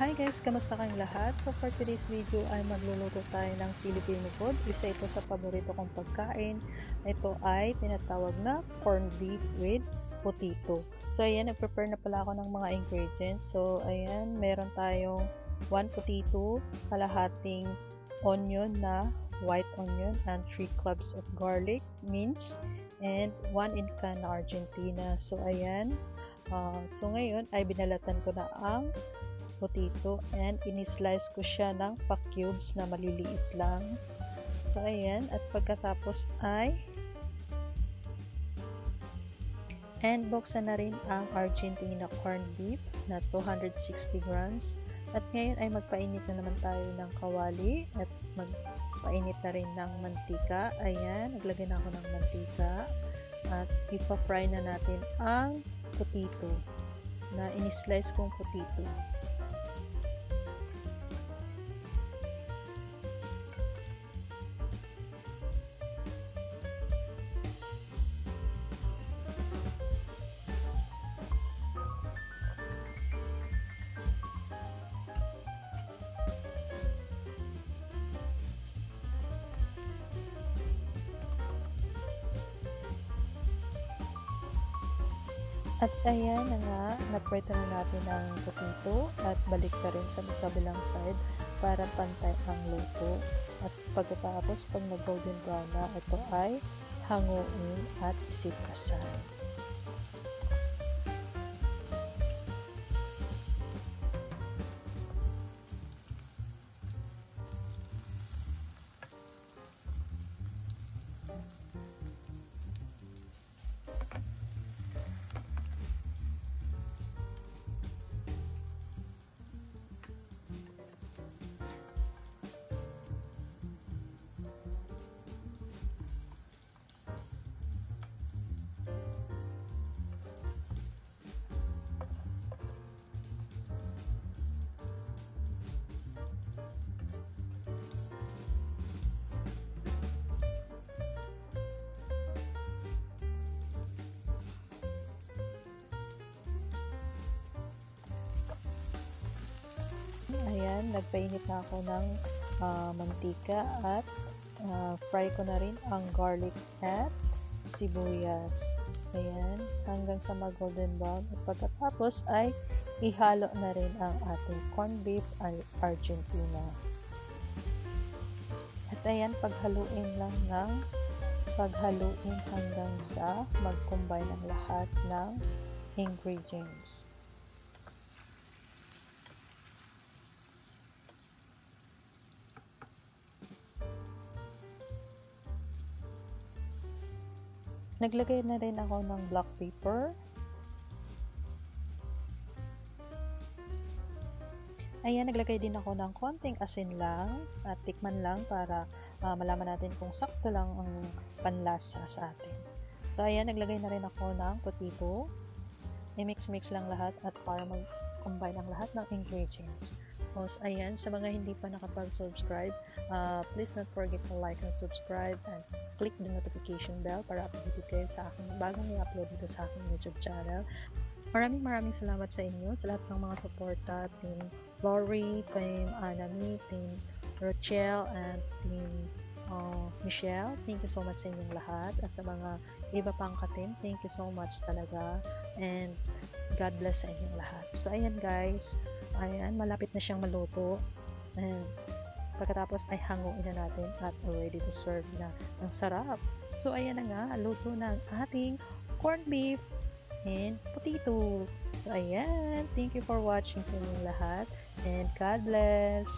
Hi guys, kamusta kayong lahat? So for today's video ay magluluto tayo ng Filipino food. Isa ito sa paborito kong pagkain. Ito ay tinatawag na corned beef with potato. So ayan, nag-prepare na pala ako ng mga ingredients. So ayan, meron tayong 1 potato, kalahating onion na white onion, and 3 cloves of garlic minced, and 1 can na Argentina. So ayan, so ngayon ay binalatan ko na ang potato and ini-slice ko siya ng pa-cubes na maliliit lang. So ayan, at pagkatapos ay buksan na rin ang Argentina corned beef na 260 grams. At ngayon ay magpainit na naman tayo ng kawali at magpainit na rin ng mantika. Ayan, naglagay na ako ng mantika at ipa-fry na natin ang potato na ini-slice kong potato. At ayan na nga, na-prito na natin ang potato at balik na rin sa kabilang side para pantay ang luto. At pagkatapos, pag na-golden brown na, ito ay hanguin at isip-aside. Ayan, nagpainit na ako ng mantika at fry ko na rin ang garlic at sibuyas. Ayan, hanggang sa mag-golden brown. At pagkatapos ay ihalo na rin ang ating corned beef Argentina. At ayan, paghaluin lang ng paghaluin hanggang sa mag-combine ang lahat ng ingredients. Naglagay na rin ako ng black pepper. Ayan, naglagay din ako ng konting asin lang at tikman lang para malaman natin kung sakto lang ang panlasa sa atin. So ayan, naglagay na rin ako ng potato. I-mix-mix lang lahat at para mag-combine ang lahat ng ingredients. So ayan, sa mga hindi pa nakapag-subscribe, please not forget to like and subscribe and click the notification bell para updated kayo sa aking bagong i-upload dito sa aking YouTube channel. Maraming salamat sa inyo, sa lahat ng mga suporta, Team Lori, Team Anami, Team Rochelle, and Team Michelle. Thank you so much sa inyong lahat. At sa mga iba pang ka-team, thank you so much talaga. And God bless sa inyong lahat. So ayan guys, ayan, malapit na siyang maluto. And pagkatapos ay hanguin na natin at ready to serve na. Ang sarap! So ayan na nga, luto na ang ating corned beef and potato. So ayan, thank you for watching sa inyong lahat and God bless!